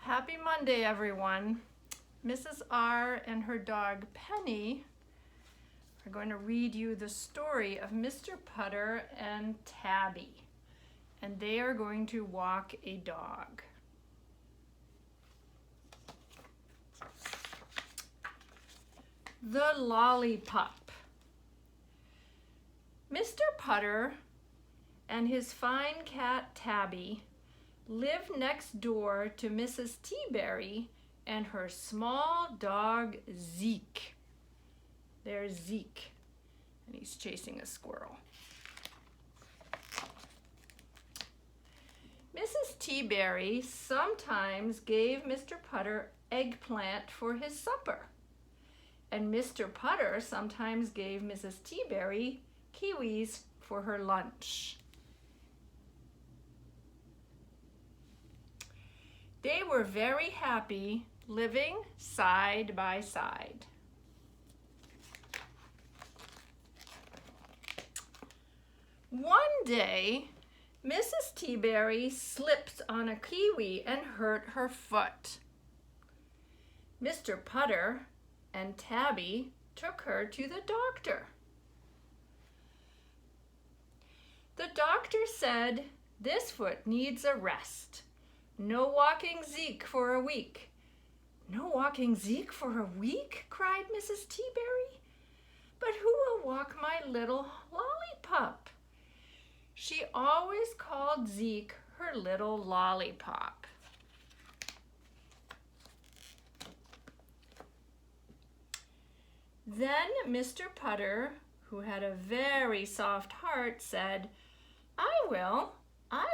Happy Monday, everyone. Mrs. R and her dog Penny are going to read you the story of Mr. Putter and Tabby, and they are going to walk a dog. The Lollipop. Mr. Putter and his fine cat Tabby lived next door to Mrs. Teaberry and her small dog Zeke. There's Zeke, and he's chasing a squirrel. Mrs. Teaberry sometimes gave Mr. Putter eggplant for his supper, and Mr. Putter sometimes gave Mrs. Teaberry kiwis for her lunch. They were very happy living side by side. One day, Mrs. Teaberry slipped on a kiwi and hurt her foot. Mr. Putter and Tabby took her to the doctor. The doctor said, "This foot needs a rest. No walking Zeke for a week." "No walking Zeke for a week?" cried Mrs. Teaberry. "But who will walk my little lollipop?" She always called Zeke her little lollipop. Then Mr. Putter, who had a very soft heart, said, I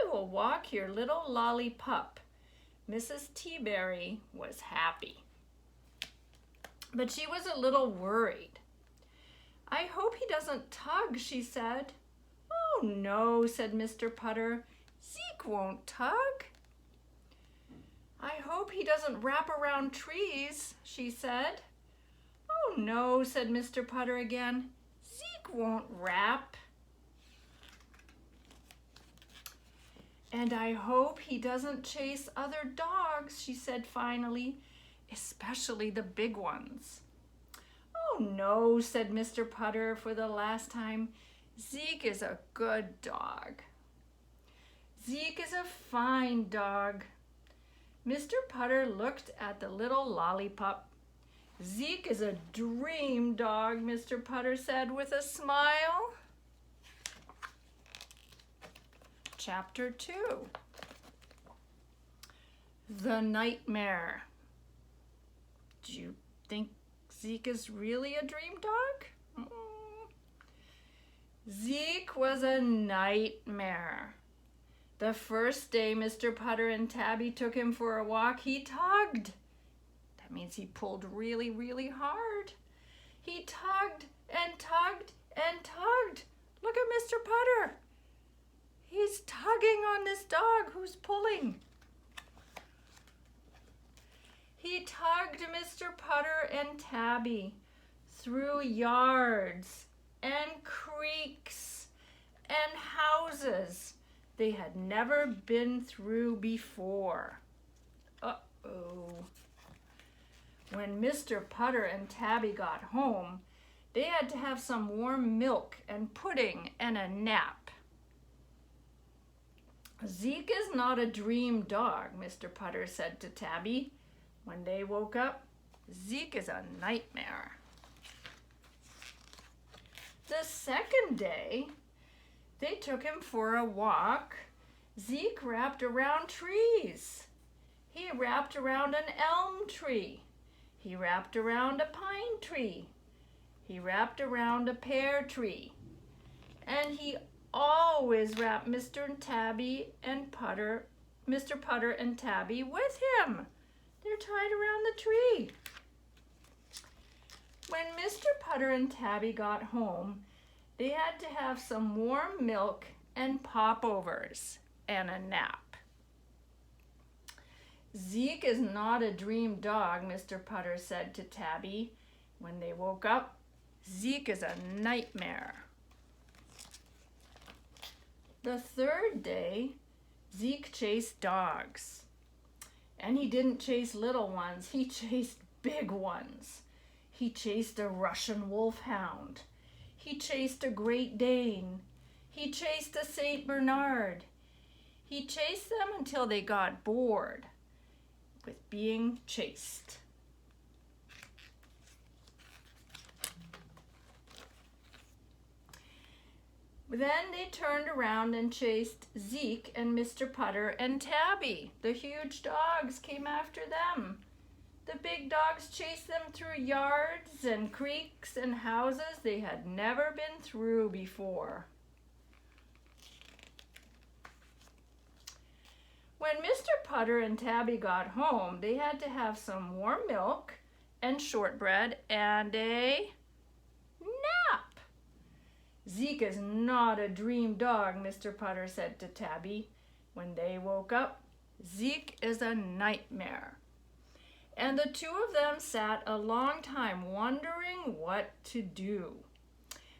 will walk your little lollipop." Mrs. Teaberry was happy, but she was a little worried. "I hope he doesn't tug," she said. "Oh no," said Mr. Putter. "Zeke won't tug." "I hope he doesn't wrap around trees," she said. "Oh no," said Mr. Putter again. "Zeke won't wrap." "And I hope he doesn't chase other dogs," she said finally, "especially the big ones." "Oh no," said Mr. Putter for the last time. "Zeke is a good dog. Zeke is a fine dog." Mr. Putter looked at the little lollipop. "Zeke is a dream dog," Mr. Putter said with a smile. Chapter 2. The Nightmare. Do you think Zeke is really a dream dog? Zeke was a nightmare. The first day Mr. Putter and Tabby took him for a walk, he tugged. That means he pulled really, really hard. He tugged and tugged and tugged. Look at Mr. Putter. He's tugging on this dog who's pulling. He tugged Mr. Putter and Tabby through yards and creeks and houses they had never been through before. Uh-oh. When Mr. Putter and Tabby got home, they had to have some warm milk and pudding and a nap. "Zeke is not a dream dog," Mr. Putter said to Tabby. When they woke up, "Zeke is a nightmare." The second day, they took him for a walk. Zeke wrapped around trees. He wrapped around an elm tree. He wrapped around a pine tree. He wrapped around a pear tree. And he always wrapped Mr. Putter and Tabby with him. They're tied around the tree. When Mr. Putter and Tabby got home, they had to have some warm milk and popovers and a nap. "Zeke is not a dream dog," Mr. Putter said to Tabby. When they woke up, "Zeke is a nightmare." The third day, Zeke chased dogs. And he didn't chase little ones, he chased big ones. He chased a Russian wolfhound. He chased a Great Dane. He chased a Saint Bernard. He chased them until they got bored with being chased. Then they turned around and chased Zeke and Mr. Putter and Tabby. The huge dogs came after them. The big dogs chased them through yards and creeks and houses they had never been through before. When Mr. Putter and Tabby got home, they had to have some warm milk and shortbread and a nap. Zeke is not a dream dog, Mr. Putter said to Tabby. When they woke up, Zeke is a nightmare. And the two of them sat a long time wondering what to do.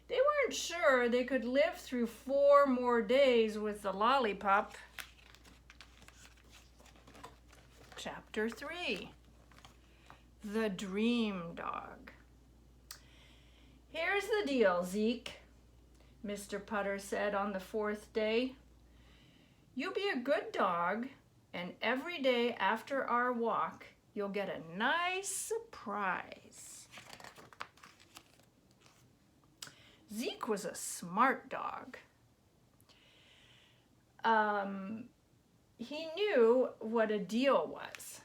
They weren't sure they could live through 4 more days with the lollipop. Chapter 3, The Dream Dog. Here's the deal, Zeke, Mr. Putter said on the 4th day. You be a good dog, and every day after our walk, you'll get a nice surprise. Zeke was a smart dog. He knew what a deal was.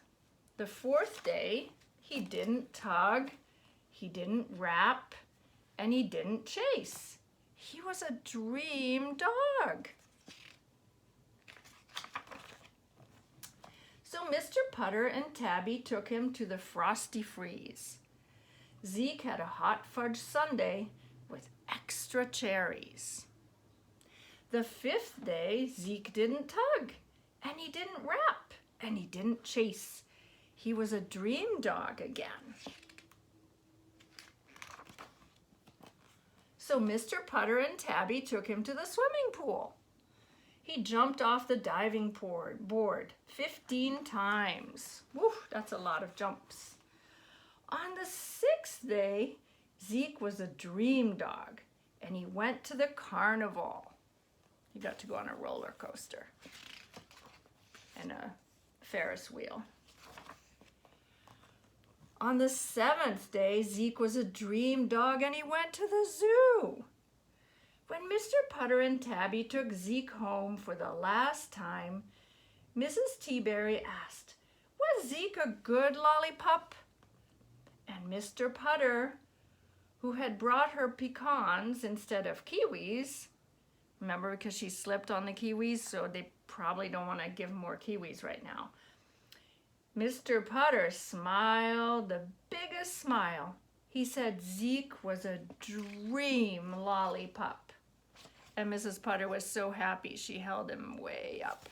The 4th day, he didn't tug, he didn't rap, and he didn't chase. He was a dream dog. So Mr. Putter and Tabby took him to the Frosty Freeze. Zeke had a hot fudge sundae with extra cherries. The 5th day, Zeke didn't tug, and he didn't rap, and he didn't chase. He was a dream dog again. So Mr. Putter and Tabby took him to the swimming pool. He jumped off the diving board 15 times. Woo, that's a lot of jumps. On the 6th day, Zeke was a dream dog, and he went to the carnival. He got to go on a roller coaster and a Ferris wheel. On the 7th day, Zeke was a dream dog, and he went to the zoo. When Mr. Putter and Tabby took Zeke home for the last time, Mrs. Teaberry asked, "Was Zeke a good lollipop?" And Mr. Putter, who had brought her pecans instead of kiwis, remember, because she slipped on the kiwis, so they probably don't want to give more kiwis right now. Mr. Putter smiled the biggest smile. He said Zeke was a dream lollipop. And Mrs. Putter was so happy she held him way up.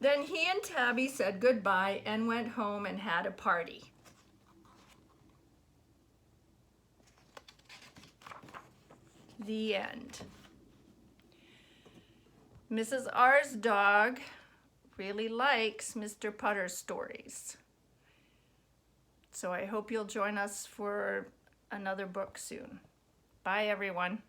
Then he and Tabby said goodbye and went home and had a party. The end. Mrs. R's dog really likes Mr. Putter's stories. So I hope you'll join us for another book soon. Bye, everyone.